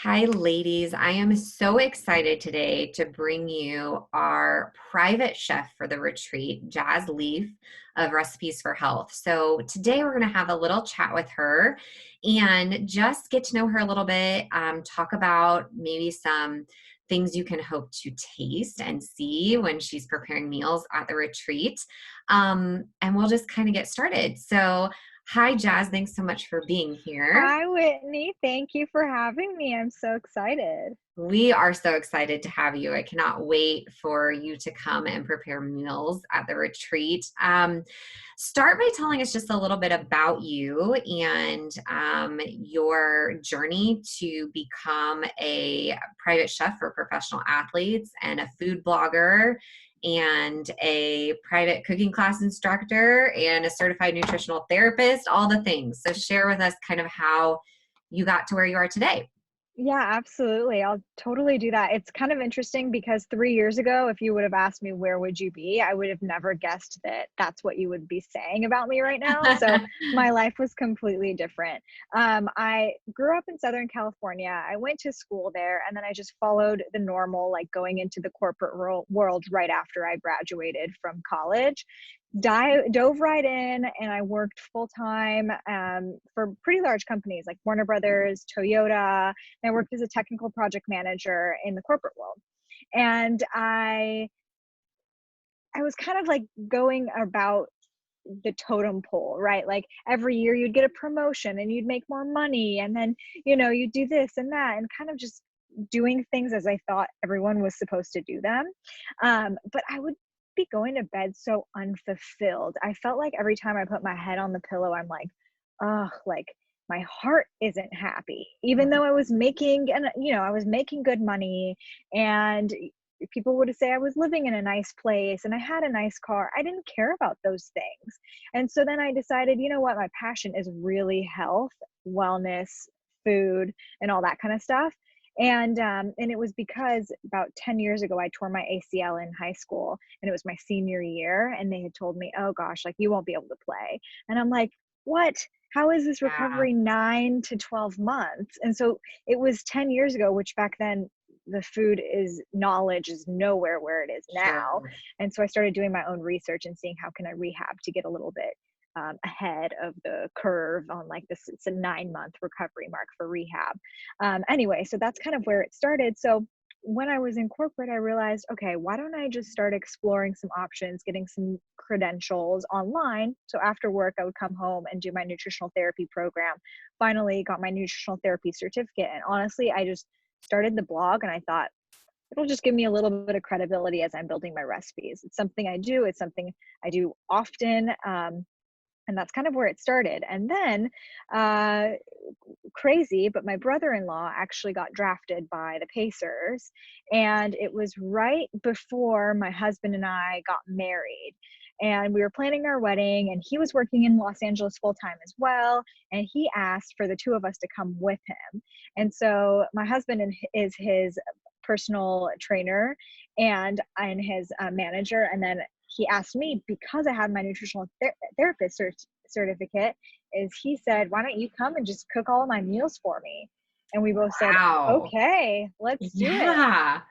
Hi, ladies. I am so excited today to bring you our private chef for the retreat, Jazz Leaf of Recipes for Health. So, today we're going to have a little chat with her and just get to know her a little bit, talk about maybe some things you can hope to taste and see when she's preparing meals at the retreat. And we'll just kind of get started. So, hi, Jazz. Thanks so much for being here. Hi, Whitney. Thank you for having me. I'm so excited. We are so excited to have you. I cannot wait for you to come and prepare meals at the retreat. Start by telling us just a little bit about you and your journey to become a private chef for professional athletes and a food blogger and a private cooking class instructor and a certified nutritional therapist, all the things. So share with us kind of how you got to where you are today. Yeah, absolutely. I'll totally do that. It's kind of interesting because 3 years ago, if you would have asked me where would you be, I would have never guessed that that's what you would be saying about me right now. So my life was completely different. I grew up in Southern California. I went to school there, and then I just followed the normal, like going into the corporate world right after I graduated from college. Dove right in, and I worked full time for pretty large companies like Warner Brothers, Toyota. And I worked as a technical project manager in the corporate world. And I was kind of like going about the totem pole, right? Like every year you'd get a promotion and you'd make more money, and then you'd do this and that, and kind of just doing things as I thought everyone was supposed to do them. But I would be going to bed so unfulfilled. I felt like every time I put my head on the pillow, I'm like, oh, like my heart isn't happy, even though I was making good money, and people would say I was living in a nice place and I had a nice car. I didn't care about those things. And so then I decided, you know what, my passion is really health, wellness, food, and all that kind of stuff. And it was because about 10 years ago, I tore my ACL in high school, and it was my senior year. And they had told me, oh gosh, like you won't be able to play. And I'm like, what? How is this Yeah, recovery 9 to 12 months? And so it was 10 years ago, which back then the food is knowledge is nowhere where it is now. sure. And so I started doing my own research and seeing how can I rehab to get a little bit ahead of the curve on like this. It's a 9-month recovery mark for rehab. Anyway, so that's kind of where it started. So when I was in corporate, I realized, okay, why don't I just start exploring some options, getting some credentials online? So after work, I would come home and do my nutritional therapy program. Finally, got my nutritional therapy certificate. And honestly, I just started the blog, and I thought it'll just give me a little bit of credibility as I'm building my recipes. It's something I do. It's something I do often. And that's kind of where it started. And then, crazy, but my brother-in-law actually got drafted by the Pacers. And it was right before my husband and I got married. And we were planning our wedding, and he was working in Los Angeles full time as well. And he asked for the two of us to come with him. And so my husband is his personal trainer and his manager. And then he asked me, because I had my nutritional therapist certificate, is he said, why don't you come and just cook all of my meals for me? And we both said, Wow. okay, let's do it. Yeah.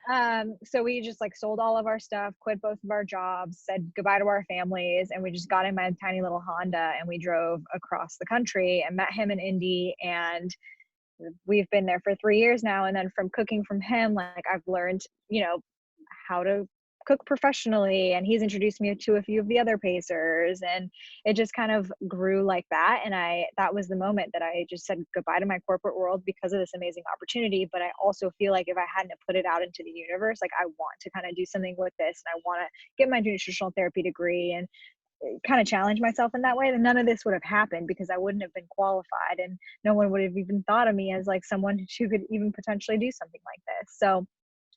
So we just like sold all of our stuff, quit both of our jobs, said goodbye to our families, and we just got in my tiny little Honda and we drove across the country and met him in Indy. And we've been there for 3 years now. And then from cooking from him, like I've learned, how to cook professionally, and he's introduced me to a few of the other Pacers, and it just kind of grew like that. And that was the moment that I just said goodbye to my corporate world because of this amazing opportunity. But I also feel like if I hadn't put it out into the universe, like I want to kind of do something with this, and I want to get my nutritional therapy degree and kind of challenge myself in that way, then none of this would have happened, because I wouldn't have been qualified, and no one would have even thought of me as like someone who could even potentially do something like this. So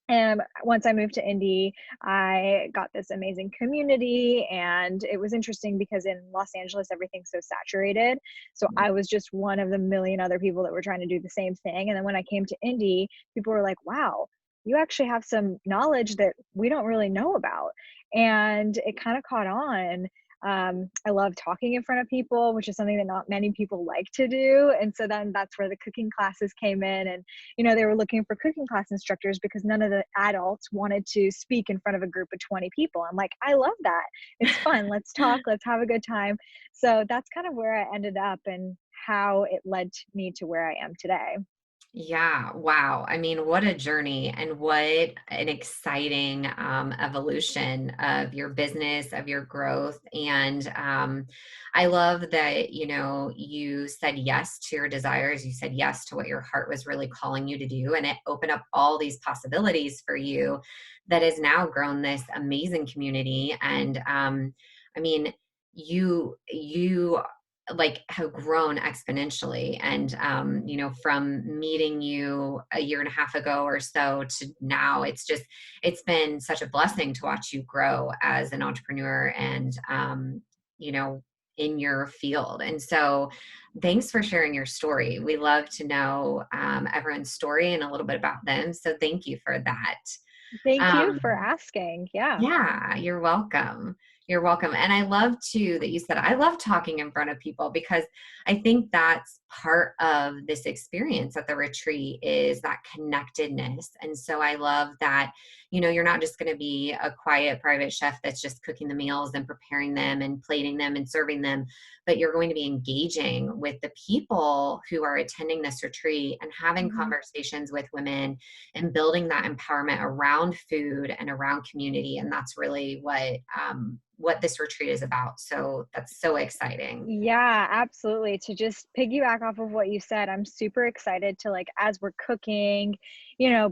and once I moved to Indy, I got this amazing community. And it was interesting because in Los Angeles, everything's so saturated. So I was just one of the million other people that were trying to do the same thing. And then when I came to Indy, people were like, wow, you actually have some knowledge that we don't really know about. And it kind of caught on. I love talking in front of people, which is something that not many people like to do. And so then that's where the cooking classes came in. And, they were looking for cooking class instructors because none of the adults wanted to speak in front of a group of 20 people. I'm like, I love that. It's fun. Let's talk. Let's have a good time. So that's kind of where I ended up and how it led me to where I am today. Yeah, wow. I mean, what a journey and what an exciting evolution of your business, of your growth. And I love that, you said yes to your desires. You said yes to what your heart was really calling you to do. And it opened up all these possibilities for you that has now grown this amazing community. And I mean, you like have grown exponentially, and from meeting you a year and a half ago or so to now, it's been such a blessing to watch you grow as an entrepreneur, and you know in your field. And so thanks for sharing your story. We love to know everyone's story and a little bit about them, so thank you for that. Thank you for um, asking. Yeah. yeah, you're welcome. You're welcome. And I love too that you said, I love talking in front of people, because I think that's part of this experience at the retreat is that connectedness. And so I love that, you're not just going to be a quiet private chef that's just cooking the meals and preparing them and plating them and serving them, but you're going to be engaging with the people who are attending this retreat and having Mhm. conversations with women and building that empowerment around food and around community. And that's really what this retreat is about. So that's so exciting. Yeah, absolutely. To just piggyback off of what you said, I'm super excited to like, as we're cooking,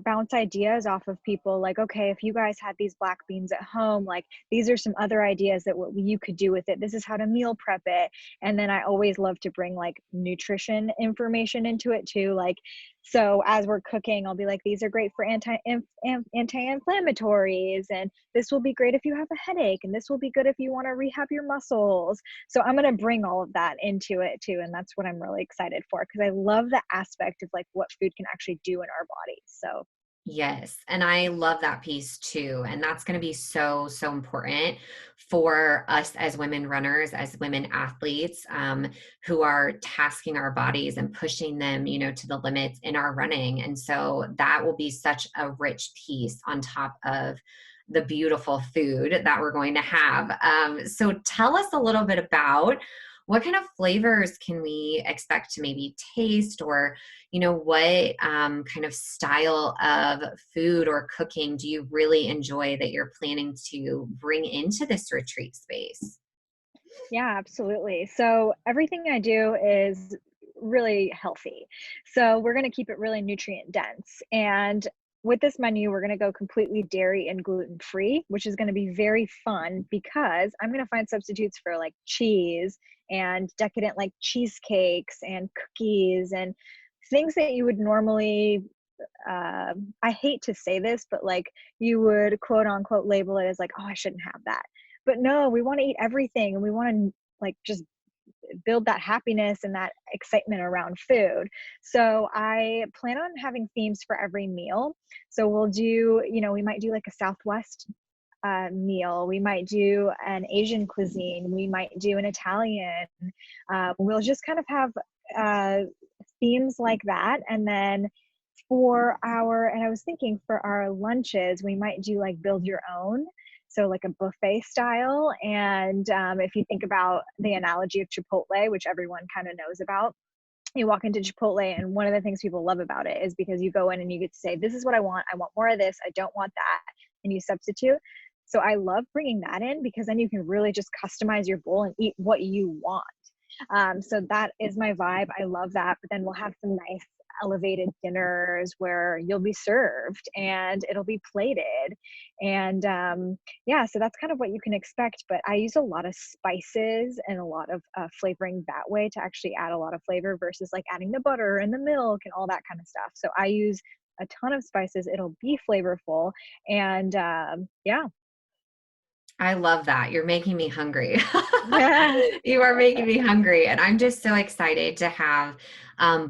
bounce ideas off of people. Like, okay, if you guys had these black beans at home, like these are some other ideas that what you could do with it. This is how to meal prep it. And then I always love to bring like nutrition information into it too. Like, so as we're cooking, I'll be like, these are great for anti-inflammatories, and this will be great if you have a headache, and this will be good if you want to rehab your muscles. So I'm going to bring all of that into it too. And that's what I'm really excited for, because I love the aspect of like what food can actually do in our bodies. So Yes. And I love that piece too. And that's going to be so, so important for us as women runners, as women athletes, who are tasking our bodies and pushing them, to the limits in our running. And so that will be such a rich piece on top of the beautiful food that we're going to have. So tell us a little bit about what kind of flavors can we expect to maybe taste, or what kind of style of food or cooking do you really enjoy that you're planning to bring into this retreat space? yeah, absolutely. So everything I do is really healthy. So we're going to keep it really nutrient dense. And with this menu, we're going to go completely dairy and gluten free, which is going to be very fun because I'm going to find substitutes for like cheese and decadent like cheesecakes and cookies and things that you would normally, I hate to say this, but like you would quote unquote label it as like, oh, I shouldn't have that. But no, we want to eat everything, and we want to like just build that happiness and that excitement around food. So I plan on having themes for every meal. So we'll do, we might do like a Southwest meal. We might do an Asian cuisine. We might do an Italian. We'll just kind of have themes like that. And then and I was thinking for our lunches, we might do like build your own. So like a buffet style. And if you think about the analogy of Chipotle, which everyone kind of knows about, you walk into Chipotle, and one of the things people love about it is because you go in and you get to say, this is what I want. I want more of this. I don't want that. And you substitute. So I love bringing that in because then you can really just customize your bowl and eat what you want. So that is my vibe. I love that. But then we'll have some nice elevated dinners where you'll be served and it'll be plated. And yeah, so that's kind of what you can expect. But I use a lot of spices and a lot of flavoring that way to actually add a lot of flavor versus like adding the butter and the milk and all that kind of stuff. So I use a ton of spices. It'll be flavorful. And yeah. I love that. You're making me hungry. Yeah. You are making me hungry. And I'm just so excited to have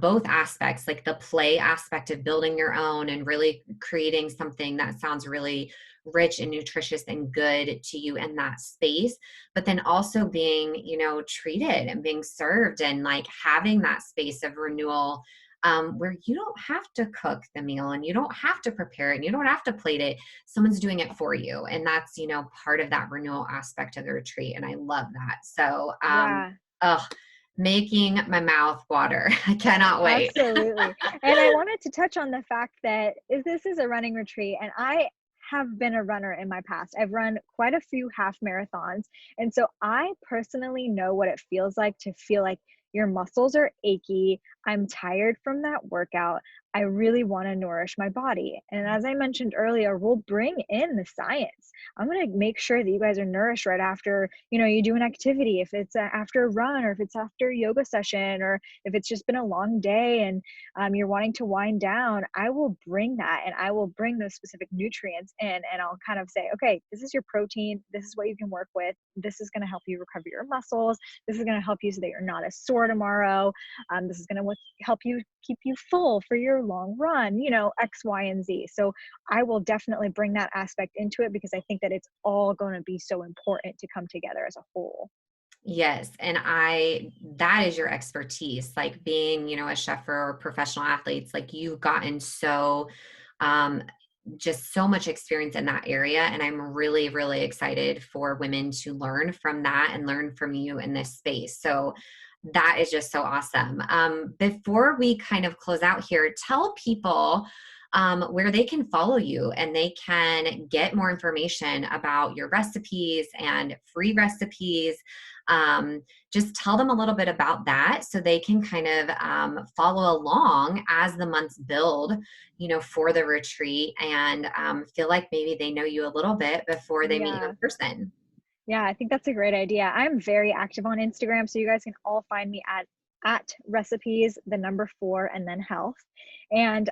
both aspects, like the play aspect of building your own and really creating something that sounds really rich and nutritious and good to you in that space. But then also being, treated and being served and like having that space of renewal, where you don't have to cook the meal and you don't have to prepare it and you don't have to plate it. Someone's doing it for you. And that's, part of that renewal aspect of the retreat. And I love that. So, Yeah. oh, making my mouth water. I cannot wait. Absolutely. And I wanted to touch on the fact that this is a running retreat, and I have been a runner in my past. I've run quite a few half marathons. And so I personally know what it feels like to feel like your muscles are achy. I'm tired from that workout. I really want to nourish my body. And as I mentioned earlier, we'll bring in the science. I'm going to make sure that you guys are nourished right after, you do an activity, if it's after a run or if it's after a yoga session or if it's just been a long day and you're wanting to wind down. I will bring that and I will bring those specific nutrients in, and I'll kind of say, okay, this is your protein. This is what you can work with. This is going to help you recover your muscles. This is going to help you so that you're not as sore tomorrow. This is going to help you keep you full for your long run, X, Y, and Z. So I will definitely bring that aspect into it because I think that it's all going to be so important to come together as a whole. Yes. And that is your expertise, like being, a chef or professional athletes, like you've gotten so, um, just so much experience in that area. And I'm really, really excited for women to learn from that and learn from you in this space. So that is just so awesome. Before we kind of close out here, tell people where they can follow you and they can get more information about your recipes and free recipes. Just tell them a little bit about that so they can kind of follow along as the months build, for the retreat and feel like maybe they know you a little bit before they meet you Yeah. in person. Yeah, I think that's a great idea. I'm very active on Instagram, so you guys can all find me at recipes, the number 4, and then health. And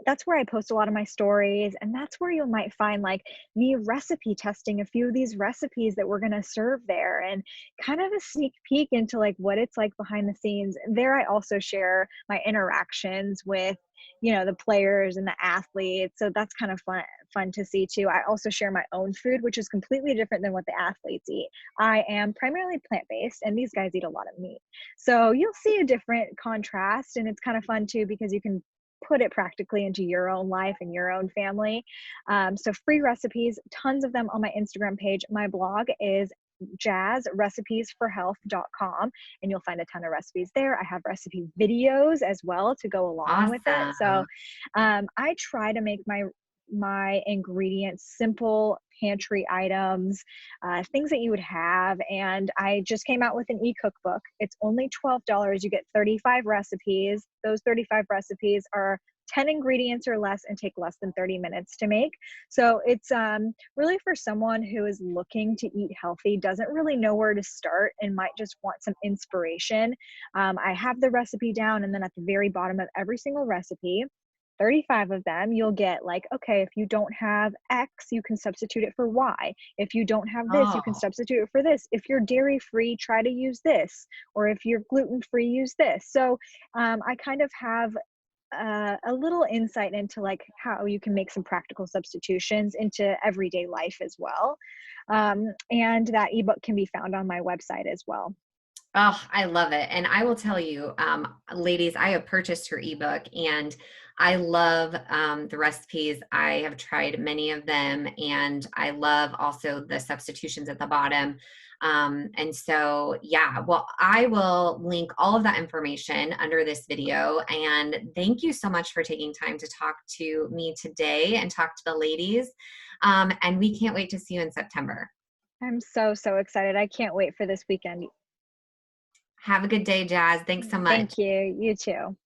that's where I post a lot of my stories. And that's where you might find like me recipe testing a few of these recipes that we're going to serve there and kind of a sneak peek into like what it's like behind the scenes. There, I also share my interactions with, the players and the athletes. So that's kind of fun to see too. I also share my own food, which is completely different than what the athletes eat. I am primarily plant-based and these guys eat a lot of meat. So you'll see a different contrast, and it's kind of fun too because you can put it practically into your own life and your own family. So free recipes, tons of them on my Instagram page. My blog is jazzrecipes4health.com, and you'll find a ton of recipes there. I have recipe videos as well to go along with it. So Awesome. I try to make my ingredients simple pantry items, things that you would have. And I just came out with an e-cookbook. It's only $12. You get 35 recipes. Those 35 recipes are 10 ingredients or less and take less than 30 minutes to make. So it's really for someone who is looking to eat healthy, doesn't really know where to start, and might just want some inspiration. I have the recipe down, and then at the very bottom of every single recipe, 35 of them, you'll get like, okay, if you don't have X, you can substitute it for Y. If you don't have this, you can Oh, substitute it for this. If you're dairy free, try to use this. Or if you're gluten free, use this. So I kind of have a little insight into like how you can make some practical substitutions into everyday life as well. And that ebook can be found on my website as well. oh, I love it. And I will tell you, ladies, I have purchased her ebook and I love the recipes. I have tried many of them and I love also the substitutions at the bottom. And so, yeah, well, I will link all of that information under this video. And thank you so much for taking time to talk to me today and talk to the ladies. And we can't wait to see you in September. I'm so excited. I can't wait for this weekend. Have a good day, Jazz. Thanks so much. Thank you. You too.